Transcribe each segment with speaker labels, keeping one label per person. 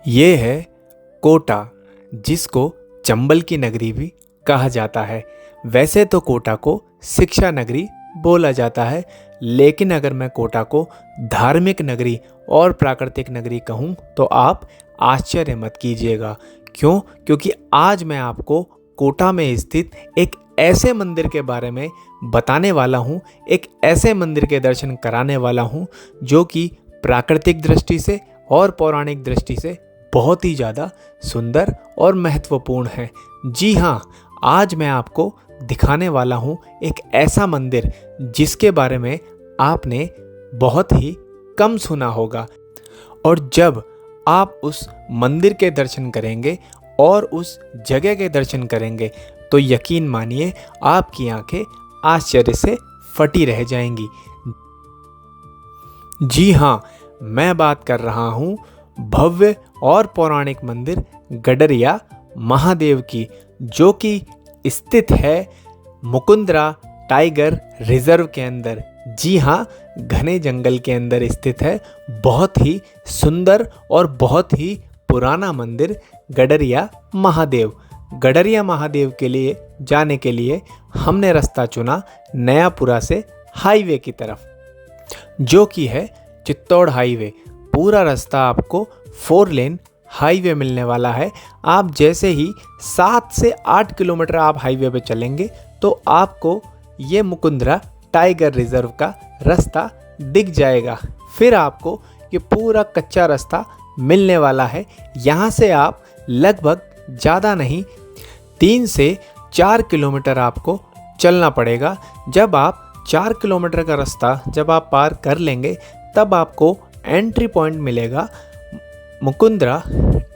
Speaker 1: ये है कोटा, जिसको चंबल की नगरी भी कहा जाता है। वैसे तो कोटा को शिक्षा नगरी बोला जाता है, लेकिन अगर मैं कोटा को धार्मिक नगरी और प्राकृतिक नगरी कहूँ तो आप आश्चर्य मत कीजिएगा। क्यों? क्योंकि आज मैं आपको कोटा में स्थित एक ऐसे मंदिर के बारे में बताने वाला हूँ, एक ऐसे मंदिर के दर्शन कराने वाला हूँ जो कि प्राकृतिक दृष्टि से और पौराणिक दृष्टि से बहुत ही ज़्यादा सुंदर और महत्वपूर्ण है। जी हाँ, आज मैं आपको दिखाने वाला हूँ एक ऐसा मंदिर जिसके बारे में आपने बहुत ही कम सुना होगा। और जब आप उस मंदिर के दर्शन करेंगे और उस जगह के दर्शन करेंगे तो यकीन मानिए आपकी आंखें आश्चर्य से फटी रह जाएंगी। जी हाँ, मैं बात कर रहा हूँ भव्य और पौराणिक मंदिर गडरिया महादेव की, जो कि स्थित है मुकुंदरा टाइगर रिजर्व के अंदर। जी हाँ, घने जंगल के अंदर स्थित है। बहुत ही सुंदर और बहुत ही पुराना मंदिर गडरिया महादेव। गडरिया महादेव के लिए जाने के लिए हमने रास्ता चुना नयापुरा से हाईवे की तरफ, जो कि है चित्तौड़ हाईवे। पूरा रास्ता आपको 4 लेन हाईवे मिलने वाला है। आप जैसे ही 7 से 8 किलोमीटर आप हाईवे पे चलेंगे तो आपको ये मुकुंदरा टाइगर रिजर्व का रास्ता दिख जाएगा। फिर आपको ये पूरा कच्चा रास्ता मिलने वाला है। यहाँ से आप लगभग ज़्यादा नहीं 3 से 4 किलोमीटर आपको चलना पड़ेगा। जब आप 4 किलोमीटर का रास्ता जब आप पार कर लेंगे तब आपको एंट्री पॉइंट मिलेगा मुकुंदरा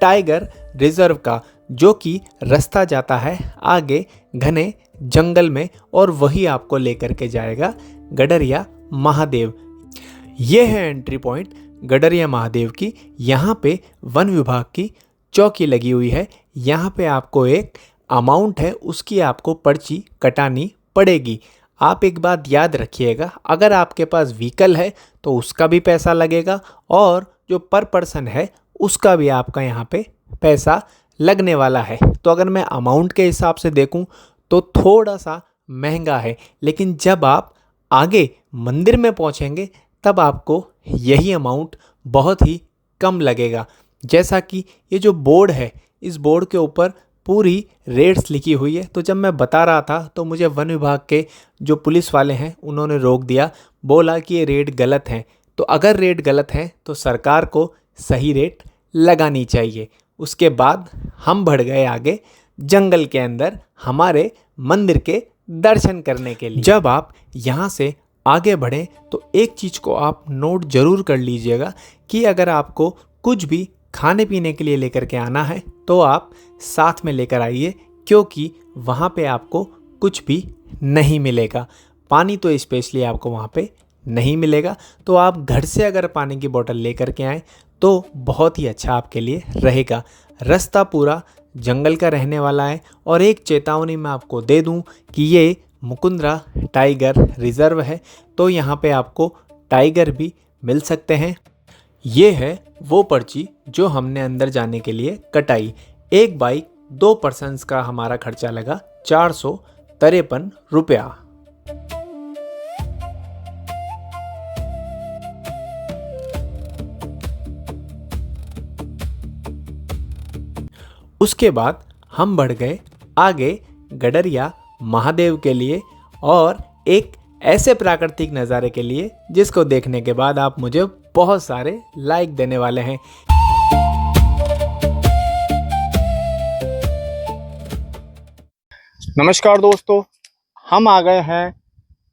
Speaker 1: टाइगर रिजर्व का, जो कि रास्ता जाता है आगे घने जंगल में और वही आपको लेकर के जाएगा गडरिया महादेव। ये है एंट्री पॉइंट गडरिया महादेव की। यहाँ पे वन विभाग की चौकी लगी हुई है। यहाँ पे आपको एक अमाउंट है, उसकी आपको पर्ची कटानी पड़ेगी। आप एक बात याद रखिएगा, अगर आपके पास व्हीकल है तो उसका भी पैसा लगेगा और जो पर पर्सन है उसका भी आपका यहाँ पे पैसा लगने वाला है। तो अगर मैं अमाउंट के हिसाब से देखूँ तो थोड़ा सा महंगा है, लेकिन जब आप आगे मंदिर में पहुँचेंगे तब आपको यही अमाउंट बहुत ही कम लगेगा। जैसा कि ये जो बोर्ड है, इस बोर्ड के ऊपर पूरी रेट्स लिखी हुई है। तो जब मैं बता रहा था तो मुझे वन विभाग के जो पुलिस वाले हैं उन्होंने रोक दिया, बोला कि ये रेट गलत हैं। तो अगर रेट गलत हैं तो सरकार को सही रेट लगानी चाहिए। उसके बाद हम बढ़ गए आगे जंगल के अंदर हमारे मंदिर के दर्शन करने के लिए। जब आप यहाँ से आगे बढ़ें तो एक चीज़ को आप नोट ज़रूर कर लीजिएगा कि अगर आपको कुछ भी खाने पीने के लिए लेकर के आना है तो आप साथ में लेकर आइए, क्योंकि वहाँ पे आपको कुछ भी नहीं मिलेगा। पानी तो स्पेशली आपको वहाँ पे नहीं मिलेगा। तो आप घर से अगर पानी की बोतल लेकर के आएँ तो बहुत ही अच्छा आपके लिए रहेगा। रास्ता पूरा जंगल का रहने वाला है। और एक चेतावनी मैं आपको दे दूं कि ये मुकुंदरा टाइगर रिजर्व है, तो यहाँ पे आपको टाइगर भी मिल सकते हैं। ये है वो पर्ची जो हमने अंदर जाने के लिए कटाई। एक बाइक 2 पर्सन्स का हमारा खर्चा लगा 453 रुपया। उसके बाद हम बढ़ गए आगे गडरिया महादेव के लिए और एक ऐसे प्राकृतिक नज़ारे के लिए जिसको देखने के बाद आप मुझे बहुत सारे लाइक देने वाले हैं।
Speaker 2: नमस्कार दोस्तों, हम आ गए हैं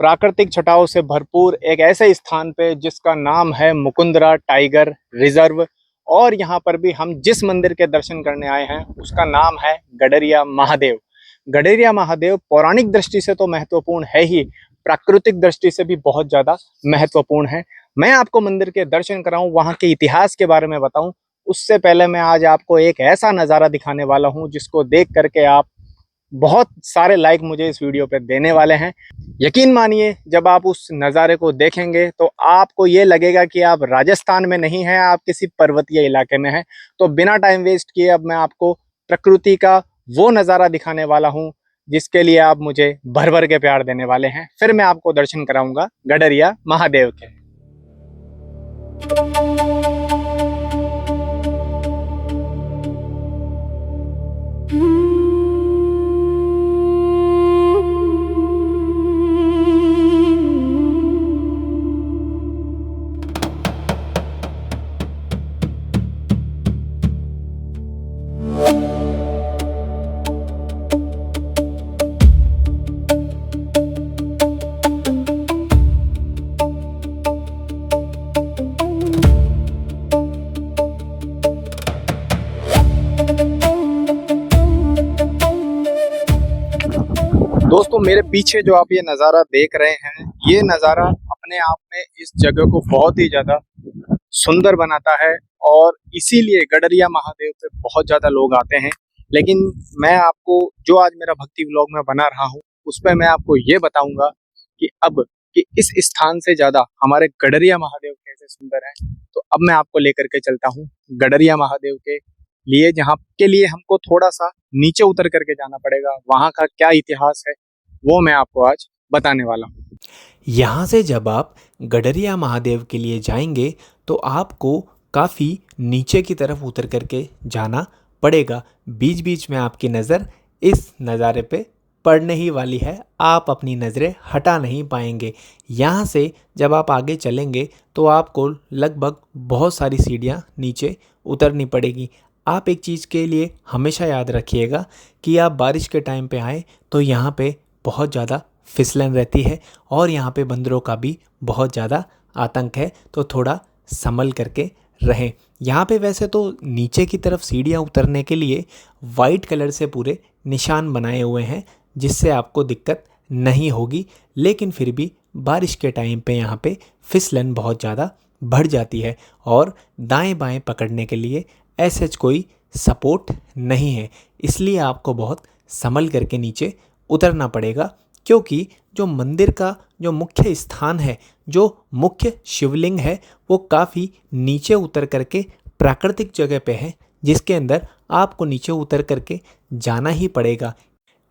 Speaker 2: प्राकृतिक छटाओं से भरपूर एक ऐसे स्थान पे जिसका नाम है मुकुंदरा टाइगर रिजर्व। और यहाँ पर भी हम जिस मंदिर के दर्शन करने आए हैं उसका नाम है गडरिया महादेव। गडरिया महादेव पौराणिक दृष्टि से तो महत्वपूर्ण है ही, प्राकृतिक दृष्टि से भी बहुत ज़्यादा महत्वपूर्ण है। मैं आपको मंदिर के दर्शन कराऊं, वहाँ के इतिहास के बारे में बताऊं, उससे पहले मैं आज आपको एक ऐसा नज़ारा दिखाने वाला हूँ जिसको देख करके आप बहुत सारे लाइक मुझे इस वीडियो पे देने वाले हैं। यकीन मानिए, जब आप उस नज़ारे को देखेंगे तो आपको ये लगेगा कि आप राजस्थान में नहीं हैं, आप किसी पर्वतीय इलाके में हैं। तो बिना टाइम वेस्ट किए अब मैं आपको प्रकृति का वो नज़ारा दिखाने वाला हूँ जिसके लिए आप मुझे भर भर के प्यार देने वाले हैं। फिर मैं आपको दर्शन कराऊंगा गडरिया महादेव के। दोस्तों, मेरे पीछे जो आप ये नज़ारा देख रहे हैं, ये नज़ारा अपने आप में इस जगह को बहुत ही ज़्यादा सुंदर बनाता है और इसीलिए गडरिया महादेव पे बहुत ज़्यादा लोग आते हैं। लेकिन मैं आपको जो आज मेरा भक्ति व्लॉग में बना रहा हूँ, उसमें मैं आपको ये बताऊंगा कि अब कि इस स्थान से ज़्यादा हमारे गडरिया महादेव कैसे सुंदर हैं। तो अब मैं आपको लेकर के चलता हूँ गडरिया महादेव के लिए, जहाँ के लिए हमको थोड़ा सा नीचे उतर करके जाना पड़ेगा। वहाँ का क्या इतिहास है वो मैं आपको आज बताने वाला हूँ।
Speaker 1: यहाँ से जब आप गडरिया महादेव के लिए जाएंगे तो आपको काफ़ी नीचे की तरफ उतर करके जाना पड़ेगा। बीच बीच में आपकी नज़र इस नज़ारे पे पड़ने ही वाली है, आप अपनी नज़रें हटा नहीं पाएंगे। यहाँ से जब आप आगे चलेंगे तो आपको लगभग बहुत सारी सीढ़ियाँ नीचे उतरनी पड़ेगी। आप एक चीज़ के लिए हमेशा याद रखिएगा कि आप बारिश के टाइम पे आएँ तो यहाँ पे बहुत ज़्यादा फिसलन रहती है और यहाँ पे बंदरों का भी बहुत ज़्यादा आतंक है, तो थोड़ा संभल करके रहें। यहाँ पे वैसे तो नीचे की तरफ सीढ़ियाँ उतरने के लिए वाइट कलर से पूरे निशान बनाए हुए हैं जिससे आपको दिक्कत नहीं होगी, लेकिन फिर भी बारिश के टाइम पे यहाँ पे फिसलन बहुत ज़्यादा बढ़ जाती है और दाएं बाएं पकड़ने के लिए ऐसे कोई सपोर्ट नहीं है, इसलिए आपको बहुत संभल करके नीचे उतरना पड़ेगा। क्योंकि जो मंदिर का जो मुख्य स्थान है, जो मुख्य शिवलिंग है, वो काफ़ी नीचे उतर करके प्राकृतिक जगह पे है, जिसके अंदर आपको नीचे उतर करके जाना ही पड़ेगा।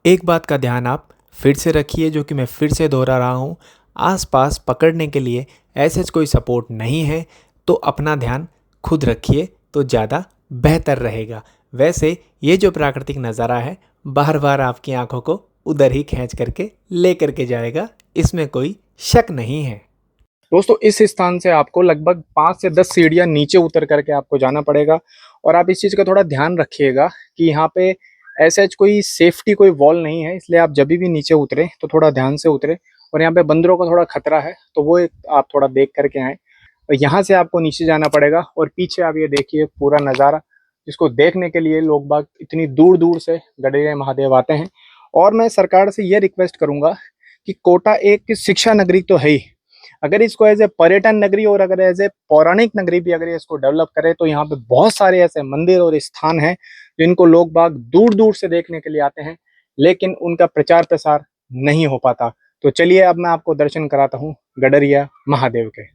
Speaker 1: एक बात का ध्यान आप फिर से रखिए, जो कि मैं फिर से दोहरा रहा हूँ, आसपास पकड़ने के लिए ऐसे कोई सपोर्ट नहीं है, तो अपना ध्यान खुद रखिए तो ज़्यादा बेहतर रहेगा। वैसे ये जो प्राकृतिक नज़ारा है बार बार आपकी आंखों को उधर ही खींच करके ले करके जाएगा, इसमें कोई शक नहीं है।
Speaker 2: दोस्तों, इस स्थान से आपको लगभग 5 से 10 सीढ़ियाँ नीचे उतर करके आपको जाना पड़ेगा। और आप इस चीज़ का थोड़ा ध्यान रखिएगा कि यहाँ पे ऐसा कोई सेफ्टी कोई वॉल नहीं है, इसलिए आप जब भी नीचे उतरे तो थोड़ा ध्यान से उतरे। और यहाँ पे बंदरों का थोड़ा खतरा है, तो वो आप थोड़ा देख करके आएँ। और यहाँ से आपको नीचे जाना पड़ेगा और पीछे आप ये देखिए पूरा नज़ारा, जिसको देखने के लिए लोग बाग इतनी दूर दूर से गडरिया महादेव आते हैं। और मैं सरकार से ये रिक्वेस्ट करूंगा कि कोटा एक शिक्षा नगरी तो है ही, अगर इसको एज ए पर्यटन नगरी और अगर एज ए पौराणिक नगरी भी अगर इसको डेवलप करे तो यहाँ पे बहुत सारे ऐसे मंदिर और स्थान हैं जिनको लोग बाग दूर दूर से देखने के लिए आते हैं, लेकिन उनका प्रचार प्रसार नहीं हो पाता। तो चलिए अब मैं आपको दर्शन कराता हूँ गडरिया महादेव के।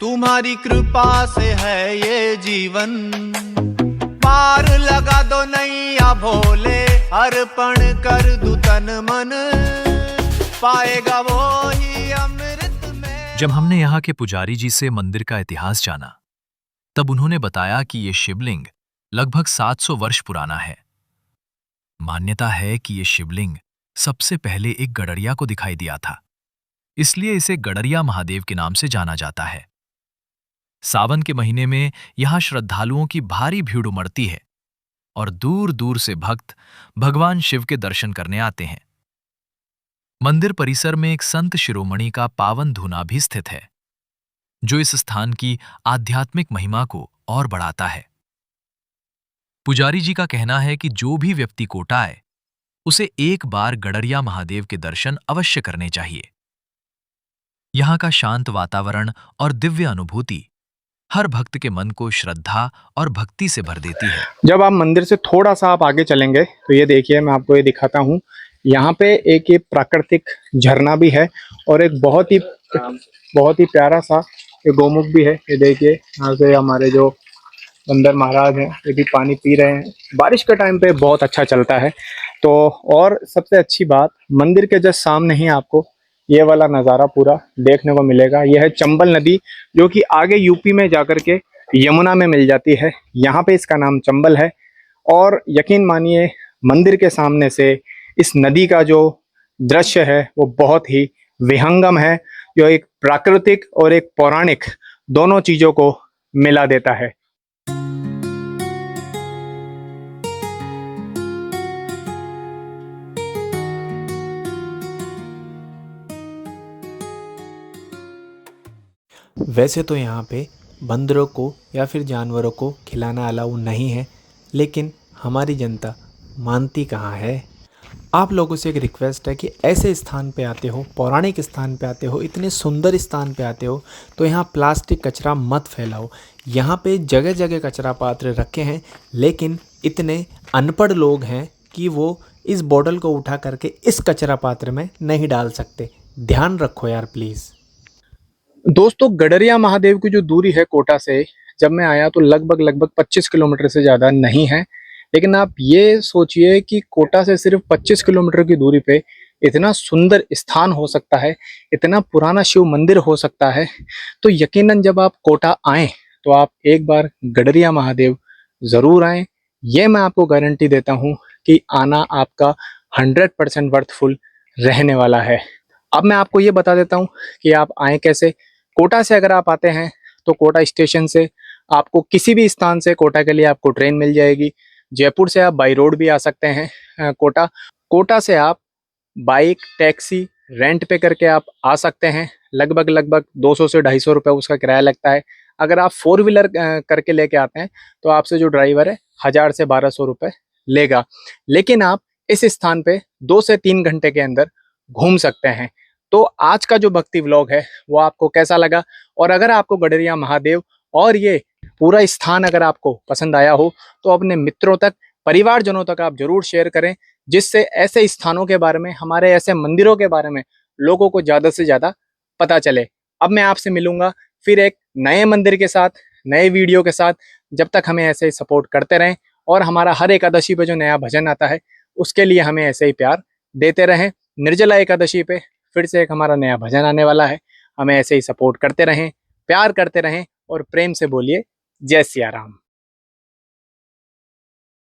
Speaker 3: तुम्हारी कृपा से है ये जीवन, पार लगा दो नैया भोले, अर्पण कर दूं तन मन, पाएगा वो ही अमृत में।
Speaker 4: जब हमने यहाँ के पुजारी जी से मंदिर का इतिहास जाना, तब उन्होंने बताया कि ये शिवलिंग लगभग 700 वर्ष पुराना है। मान्यता है कि ये शिवलिंग सबसे पहले एक गडरिया को दिखाई दिया था, इसलिए इसे गडरिया महादेव के नाम से जाना जाता है। सावन के महीने में यहां श्रद्धालुओं की भारी भीड़ उमड़ती है और दूर दूर से भक्त भगवान शिव के दर्शन करने आते हैं। मंदिर परिसर में एक संत शिरोमणि का पावन धूना भी स्थित है, जो इस स्थान की आध्यात्मिक महिमा को और बढ़ाता है। पुजारी जी का कहना है कि जो भी व्यक्ति कोटा आए, उसे एक बार गडरिया महादेव के दर्शन अवश्य करने चाहिए। यहां का शांत वातावरण और दिव्य अनुभूति हर भक्त के मन को श्रद्धा और भक्ति से भर देती है।
Speaker 2: जब आप मंदिर से थोड़ा सा आप आगे चलेंगे तो ये देखिए, मैं आपको ये दिखाता हूँ। यहाँ पे एक ये प्राकृतिक झरना भी है और एक बहुत ही प्यारा सा ये गौमुख भी है। ये देखिए, यहाँ से हमारे जो बंदर महाराज हैं ये भी पानी पी रहे हैं। बारिश के टाइम पे बहुत अच्छा चलता है। तो और सबसे अच्छी बात, मंदिर के जस्ट सामने ही आपको ये वाला नज़ारा पूरा देखने को मिलेगा। यह है चंबल नदी, जो कि आगे यूपी में जाकर के यमुना में मिल जाती है। यहाँ पे इसका नाम चंबल है। और यकीन मानिए, मंदिर के सामने से इस नदी का जो दृश्य है वो बहुत ही विहंगम है, जो एक प्राकृतिक और एक पौराणिक दोनों चीजों को मिला देता है।
Speaker 1: वैसे तो यहाँ पे बंदरों को या फिर जानवरों को खिलाना अलाउ नहीं है, लेकिन हमारी जनता मानती कहाँ है। आप लोगों से एक रिक्वेस्ट है कि ऐसे स्थान पे आते हो, पौराणिक स्थान पे आते हो, इतने सुंदर स्थान पे आते हो, तो यहाँ प्लास्टिक कचरा मत फैलाओ। यहाँ पे जगह जगह कचरा पात्र रखे हैं, लेकिन इतने अनपढ़ लोग हैं कि वो इस बॉटल को उठा करके इस कचरा पात्र में नहीं डाल सकते। ध्यान रखो यार प्लीज़।
Speaker 2: दोस्तों, गडरिया महादेव की जो दूरी है कोटा से, जब मैं आया तो लगभग 25 किलोमीटर से ज़्यादा नहीं है। लेकिन आप ये सोचिए कि कोटा से सिर्फ 25 किलोमीटर की दूरी पे इतना सुंदर स्थान हो सकता है, इतना पुराना शिव मंदिर हो सकता है। तो यकीनन जब आप कोटा आएँ तो आप एक बार गडरिया महादेव ज़रूर आएँ। ये मैं आपको गारंटी देता हूँ कि आना आपका 100% वर्थफुल रहने वाला है। अब मैं आपको ये बता देता हूँ कि आप आएँ कैसे। कोटा से अगर आप आते हैं तो कोटा स्टेशन से आपको किसी भी स्थान से कोटा के लिए आपको ट्रेन मिल जाएगी। जयपुर से आप बाई रोड भी आ सकते हैं कोटा से आप बाइक, टैक्सी रेंट पे करके आप आ सकते हैं। लगभग 200 से 250 रुपये उसका किराया लगता है। अगर आप 4 व्हीलर करके लेके आते हैं तो आपसे जो ड्राइवर है 1000 से 1200 रुपये लेगा। लेकिन आप इस स्थान पे 2 से 3 घंटे के अंदर घूम सकते हैं। तो आज का जो भक्ति व्लॉग है वो आपको कैसा लगा, और अगर आपको गडरिया महादेव और ये पूरा स्थान अगर आपको पसंद आया हो तो अपने मित्रों तक, परिवारजनों तक आप जरूर शेयर करें, जिससे ऐसे स्थानों के बारे में, हमारे ऐसे मंदिरों के बारे में लोगों को ज़्यादा से ज़्यादा पता चले। अब मैं आपसे मिलूंगा फिर एक नए मंदिर के साथ, नए वीडियो के साथ। जब तक हमें ऐसे ही सपोर्ट करते रहें और हमारा हर एकादशी पे जो नया भजन आता है उसके लिए हमें ऐसे ही प्यार देते रहें। निर्जला एकादशी पे फिर से एक हमारा नया भजन आने वाला है। हमें ऐसे ही सपोर्ट करते रहें, प्यार करते रहें और प्रेम से बोलिए जय सिया राम।